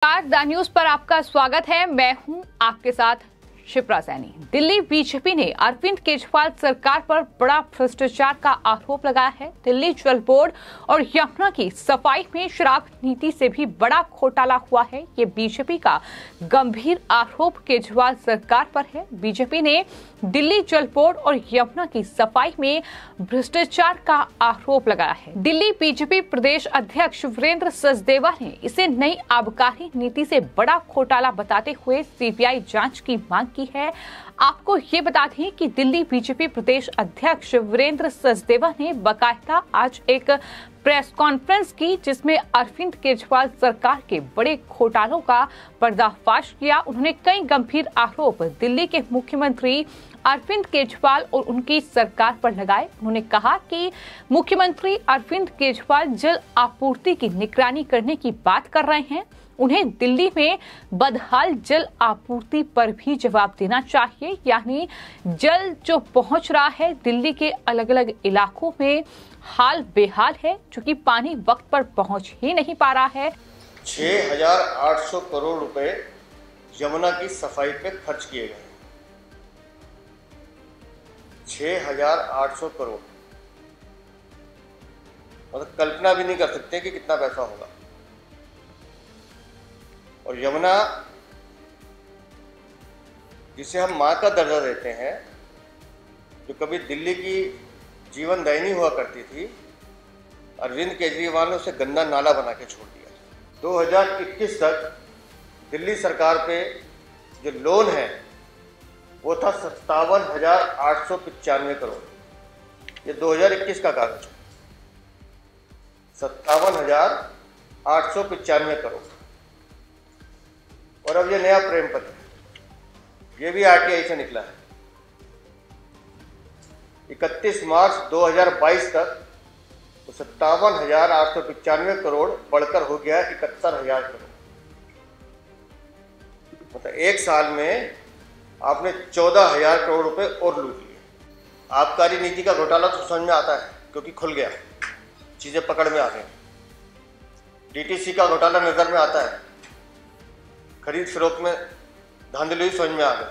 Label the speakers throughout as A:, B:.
A: The news पर आपका स्वागत है। मैं हूं आपके साथ शिप्रा सैनी। दिल्ली बीजेपी ने अरविंद केजरीवाल सरकार पर बड़ा भ्रष्टाचार का आरोप लगाया है। दिल्ली जल बोर्ड और यमुना की सफाई में शराब नीति से भी बड़ा घोटाला हुआ है। ये बीजेपी का गंभीर आरोप केजरीवाल सरकार पर है। बीजेपी ने दिल्ली जल बोर्ड और यमुना की सफाई में भ्रष्टाचार का आरोप लगाया है। दिल्ली बीजेपी प्रदेश अध्यक्ष वीरेंद्र सचदेवा ने इसे नई आबकारी नीति से बड़ा घोटाला बताते हुए सीबीआई जांच की मांग की है। आपको ये बता दें कि दिल्ली बीजेपी प्रदेश अध्यक्ष वीरेंद्र सचदेवा ने बाकायदा आज एक प्रेस कॉन्फ्रेंस की, जिसमें अरविंद केजरीवाल सरकार के बड़े घोटालों का पर्दाफाश किया। उन्होंने कई गंभीर आरोप दिल्ली के मुख्यमंत्री अरविंद केजरीवाल और उनकी सरकार पर लगाए। उन्होंने कहा कि मुख्यमंत्री अरविंद केजरीवाल जल आपूर्ति की निगरानी करने की बात कर रहे हैं। उन्हें दिल्ली में बदहाल जल आपूर्ति पर भी जवाब देना चाहिए। यानी जल जो पहुंच रहा है दिल्ली के अलग अलग इलाकों में हाल बेहाल है, क्योंकि पानी वक्त पर पहुंच ही नहीं पा रहा है।
B: 6,800 करोड़ रुपए यमुना की सफाई पे खर्च किए गए। 6,800 करोड़, मतलब कल्पना भी नहीं कर सकते कि कितना पैसा होगा। और यमुना, जिसे हम मां का दर्जा देते हैं, जो कभी दिल्ली की जीवन दायिनी हुआ करती थी, अरविंद केजरीवाल ने उसे गंदा नाला बना के छोड़ दिया। 2021 तक दिल्ली सरकार पे जो लोन है वो था 57,895 करोड़। ये 2021 का कागज है, 57,895 करोड़। और अब ये नया प्रेम पत्र, ये भी आरटीआई से निकला है। 31 मार्च 2022 तक तो 57,895 करोड़ बढ़कर हो गया 71,000 करोड़। मतलब एक साल में आपने 14,000 करोड़ रुपए और लूट लिए। आबकारी नीति का घोटाला तो समझ में आता है, क्योंकि खुल गया, चीजें पकड़ में आ गई। डीटीसी का घोटाला नजर में आता है, खरीद फरोख्त में धांधली समझ में आ गई।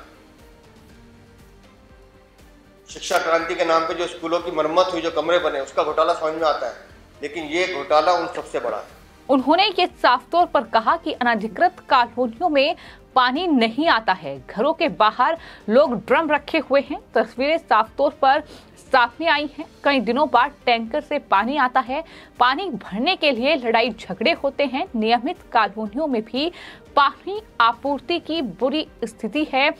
B: शिक्षा क्रांति के नाम पे जो स्कूलों की मरम्मत हुई, जो कमरे बने, उसका घोटाला समझ में आता है। लेकिन ये घोटाला उन सबसे बड़ा है।
A: उन्होंने ये साफ तौर पर कहा कि अनधिकृत कॉलोनियों में पानी नहीं आता है। घरों के बाहर लोग ड्रम रखे हुए हैं। तस्वीरें साफ तौर पर सामने आई हैं। कई दिनों बाद टैंकर से पानी आता है। पानी भरने के लिए लड़ाई झगड़े होते हैं। नियमित कॉलोनियों में भी पानी आपूर्ति की बुरी स्थिति है।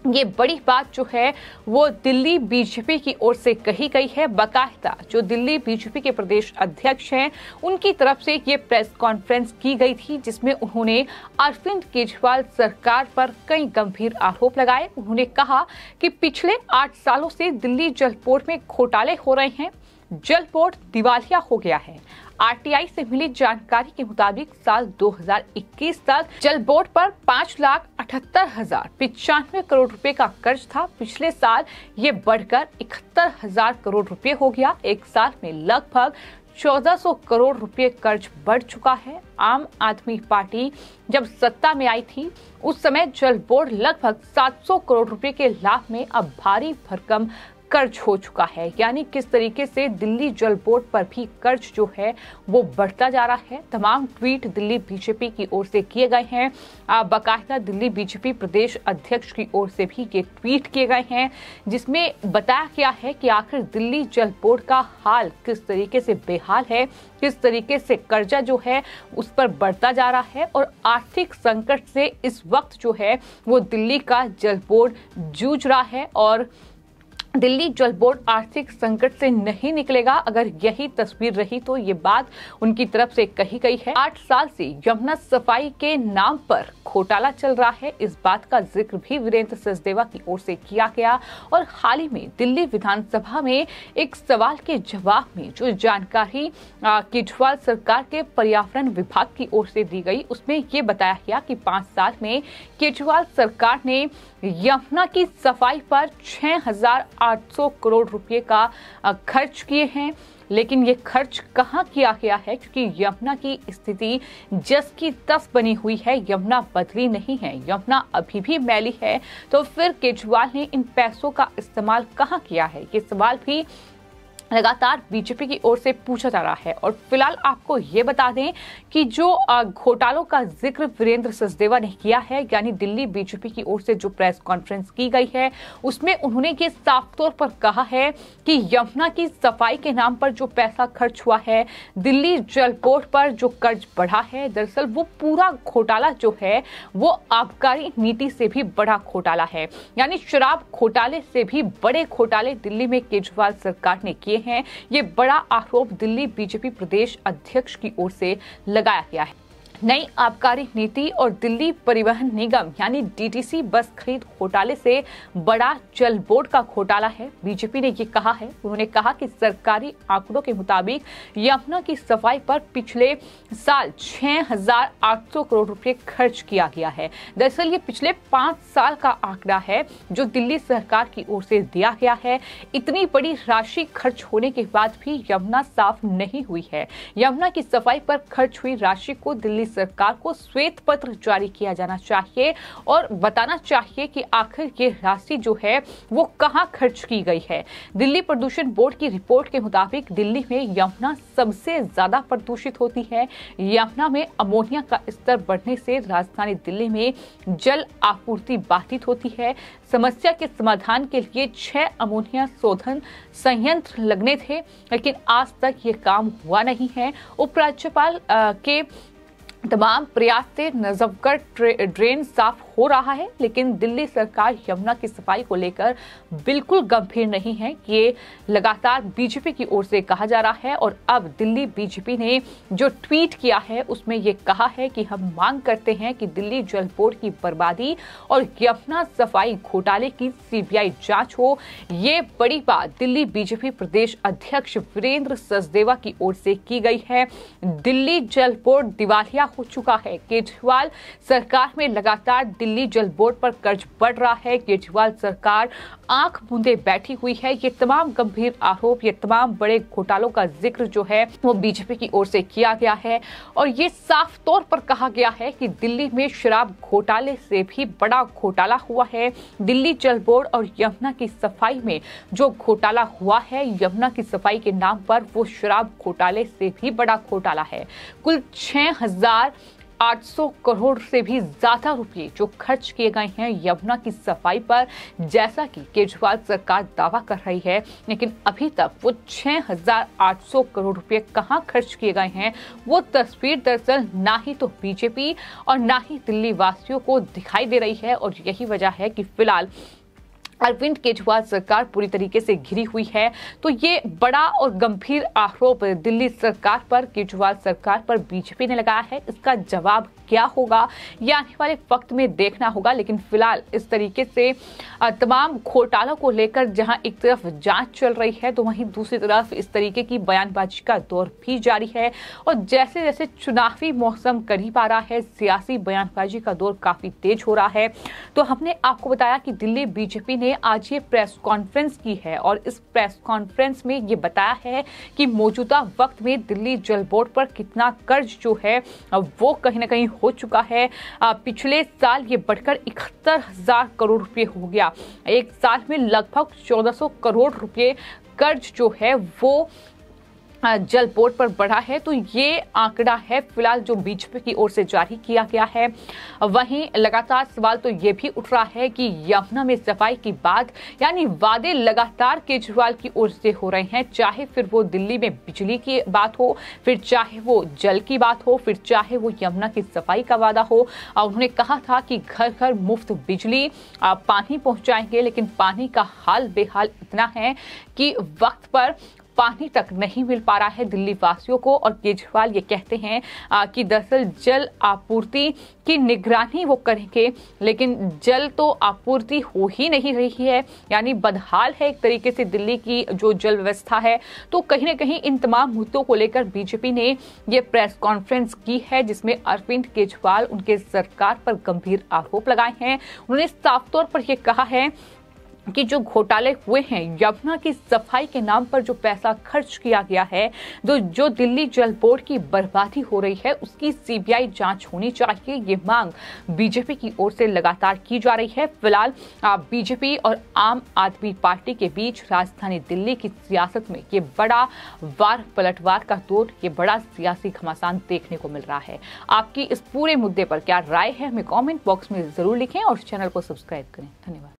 A: ये बड़ी बात जो है वो दिल्ली बीजेपी की ओर से कही गई है। बाकायदा जो दिल्ली बीजेपी के प्रदेश अध्यक्ष हैं, उनकी तरफ से ये प्रेस कॉन्फ्रेंस की गई थी, जिसमें उन्होंने अरविंद केजरीवाल सरकार पर कई गंभीर आरोप लगाए। उन्होंने कहा कि पिछले 8 सालों से दिल्ली जल बोर्ड में घोटाले हो रहे हैं। जल बोर्ड दिवालिया हो गया है। आरटीआई से मिली जानकारी के मुताबिक साल 2021 तक जल बोर्ड पर 5,78,095 करोड़ रुपए का कर्ज था। पिछले साल ये बढ़कर 71,000 करोड़ रुपए हो गया। एक साल में लगभग 1,400 करोड़ रुपए कर्ज बढ़ चुका है। आम आदमी पार्टी जब सत्ता में आई थी, उस समय जल बोर्ड लगभग 700 करोड़ रुपए के लाभ में अब भारी भरकम कर्ज हो चुका है। यानी किस तरीके से दिल्ली जल बोर्ड पर भी कर्ज जो है वो बढ़ता जा रहा है। तमाम ट्वीट दिल्ली बीजेपी की ओर से किए गए हैं। बाकायदा दिल्ली बीजेपी प्रदेश अध्यक्ष की ओर से भी ये ट्वीट किए गए हैं, जिसमें बताया गया है कि आखिर दिल्ली जल बोर्ड का हाल किस तरीके से बेहाल है, किस तरीके से कर्जा जो है उस पर बढ़ता जा रहा है। और आर्थिक संकट से इस वक्त जो है वो दिल्ली का जल बोर्ड जूझ रहा है। और दिल्ली जल बोर्ड आर्थिक संकट से नहीं निकलेगा। अगर यही तस्वीर रही तो ये बात उनकी तरफ से कही गई है। 8 साल से यमुना सफाई के नाम पर घोटाला चल रहा है। इस बात का जिक्र भी वीरेंद्र सचदेवा की ओर से किया गया। और हाल ही में दिल्ली विधानसभा में एक सवाल के जवाब में जो जानकारी केजरीवाल सरकार के पर्यावरण विभाग की ओर से दी गई, उसमें ये बताया गया कि 5 साल में केजरीवाल सरकार ने यमुना की सफाई पर 6,800 करोड़ रुपए का खर्च किए हैं। लेकिन ये खर्च कहाँ किया गया है, क्योंकि यमुना की स्थिति जस की तस बनी हुई है। यमुना बदली नहीं है, यमुना अभी भी मैली है। तो फिर केजरीवाल ने इन पैसों का इस्तेमाल कहाँ किया है, ये सवाल भी लगातार बीजेपी की ओर से पूछा जा रहा है। और फिलहाल आपको ये बता दें कि जो घोटालों का जिक्र वीरेंद्र सचदेवा ने किया है, यानी दिल्ली बीजेपी की ओर से जो प्रेस कॉन्फ्रेंस की गई है, उसमें उन्होंने ये साफ तौर पर कहा है कि यमुना की सफाई के नाम पर जो पैसा खर्च हुआ है, दिल्ली जल बोर्ड पर जो कर्ज बढ़ा है, दरअसल वो पूरा घोटाला जो है वो आबकारी नीति से भी बड़ा घोटाला है। यानी शराब घोटाले से भी बड़े घोटाले दिल्ली में केजरीवाल सरकार ने किए हैं। ये बड़ा आरोप दिल्ली बीजेपी प्रदेश अध्यक्ष की ओर से लगाया गया है। नई आबकारी नीति और दिल्ली परिवहन निगम यानी डीटीसी बस खरीद घोटाले से बड़ा जल बोर्ड का घोटाला है। बीजेपी ने ये कहा है, उन्होंने कहा कि सरकारी आंकड़ों के मुताबिक यमुना की सफाई पर पिछले साल 6,800 करोड़ रुपए खर्च किया गया है। दरअसल ये पिछले 5 साल का आंकड़ा है जो दिल्ली सरकार की ओर से दिया गया है। इतनी बड़ी राशि खर्च होने के बाद भी यमुना साफ नहीं हुई है। यमुना की सफाई पर खर्च हुई राशि को दिल्ली सरकार को श्वेत पत्र जारी किया जाना चाहिए और बताना चाहिए कि आखिर ये राशि जो है वो कहां खर्च की गई है। दिल्ली प्रदूषण बोर्ड की रिपोर्ट के मुताबिक दिल्ली में यमुना सबसे ज्यादा प्रदूषित होती है। यमुना में अमोनिया का स्तर बढ़ने से राजधानी दिल्ली में जल आपूर्ति बाधित होती है। समस्या के समाधान के लिए 6 अमोनिया शोधन संयंत्र लगने थे, लेकिन आज तक ये काम हुआ नहीं है। उपराज्यपाल के तमाम प्रयास से नजफगढ़ ड्रेन साफ हो रहा है, लेकिन दिल्ली सरकार यमुना की सफाई को लेकर बिल्कुल गंभीर नहीं है। ये लगातार बीजेपी की ओर से कहा जा रहा है। और अब दिल्ली बीजेपी ने जो ट्वीट किया है उसमें ये कहा है कि हम मांग करते हैं कि दिल्ली जल बोर्ड की बर्बादी और यमुना सफाई घोटाले की सीबीआई जांच हो। ये बड़ी बात दिल्ली बीजेपी प्रदेश अध्यक्ष वीरेंद्र सचदेवा की ओर से की गई है। दिल्ली जल बोर्ड दिवालिया हो चुका है। केजरीवाल सरकार में लगातार दिल्ली जल बोर्ड पर कर्ज बढ़ रहा है। केजरीवाल सरकार आंख मूंदे बैठी हुई है। ये तमाम गंभीर आरोप, ये तमाम बड़े घोटालों का जिक्र जो है वो बीजेपी की ओर से किया गया है। और ये साफ तौर पर कहा गया है कि दिल्ली में शराब घोटाले से भी बड़ा घोटाला हुआ है। दिल्ली जल बोर्ड और यमुना की सफाई में जो घोटाला हुआ है, यमुना की सफाई के नाम पर, वो शराब घोटाले से भी बड़ा घोटाला है। कुल 6,800 करोड़ से भी ज्यादा रुपए जो खर्च किए गए हैं यमुना की सफाई पर, जैसा कि केजरीवाल सरकार दावा कर रही है। लेकिन अभी तक वो 6,800 करोड़ रुपए कहां खर्च किए गए हैं, वो तस्वीर दरअसल ना ही तो बीजेपी और ना ही दिल्ली वासियों को दिखाई दे रही है। और यही वजह है कि फिलहाल अरविंद केजरीवाल सरकार पूरी तरीके से घिरी हुई है। तो ये बड़ा और गंभीर आरोप दिल्ली सरकार पर, केजरीवाल सरकार पर बीजेपी ने लगाया है। इसका जवाब क्या होगा ये आने वाले वक्त में देखना होगा। लेकिन फिलहाल इस तरीके से तमाम घोटालों को लेकर जहां एक तरफ जांच चल रही है, तो वहीं दूसरी तरफ इस तरीके की बयानबाजी का दौर भी जारी है। और जैसे जैसे चुनावी मौसम करीब आ रहा है, सियासी बयानबाजी का दौर काफी तेज हो रहा है। तो हमने आपको बताया कि दिल्ली बीजेपी ने आज ये प्रेस कॉन्फ्रेंस की है और इस प्रेस कॉन्फ्रेंस में ये बताया है कि मौजूदा वक्त में दिल्ली जल बोर्ड पर कितना कर्ज जो है वो कहीं ना कहीं हो चुका है। पिछले साल ये बढ़कर 71,000 करोड़ रुपए हो गया। एक साल में लगभग 1,400 करोड़ रुपए कर्ज जो है वो जल बोर्ड पर बढ़ा है। तो ये आंकड़ा है फिलहाल जो बीजेपी की ओर से जारी किया गया है। वहीं लगातार सवाल तो ये भी उठ रहा है कि यमुना में सफाई की बात, यानी वादे लगातार केजरीवाल की ओर से हो रहे हैं, चाहे फिर वो दिल्ली में बिजली की बात हो, फिर चाहे वो जल की बात हो, फिर चाहे वो यमुना की सफाई का वादा हो। उन्होंने कहा था कि घर घर मुफ्त बिजली पानी पहुंचाएंगे, लेकिन पानी का हाल बेहाल इतना है कि वक्त पर पानी तक नहीं मिल पा रहा है दिल्ली वासियों को। और केजरीवाल ये कहते हैं कि दरअसल जल आपूर्ति की निगरानी वो करेंगे, लेकिन जल तो आपूर्ति हो ही नहीं रही है, यानी बदहाल है एक तरीके से दिल्ली की जो जल व्यवस्था है। तो कहीं न कहीं इन तमाम मुद्दों को लेकर बीजेपी ने ये प्रेस कॉन्फ्रेंस की है, जिसमें अरविंद केजरीवाल उनके सरकार पर गंभीर आरोप लगाए हैं। उन्होंने साफ तौर पर यह कहा है कि जो घोटाले हुए हैं, यमुना की सफाई के नाम पर जो पैसा खर्च किया गया है, जो दिल्ली जल बोर्ड की बर्बादी हो रही है, उसकी सीबीआई जांच होनी चाहिए। ये मांग बीजेपी की ओर से लगातार की जा रही है। फिलहाल बीजेपी और आम आदमी पार्टी के बीच राजधानी दिल्ली की सियासत में ये बड़ा वार पलटवार का दौर, ये बड़ा सियासी घमासान देखने को मिल रहा है। आपकी इस पूरे मुद्दे पर क्या राय है, हमें कॉमेंट बॉक्स में जरूर लिखें और चैनल को सब्सक्राइब करें। धन्यवाद।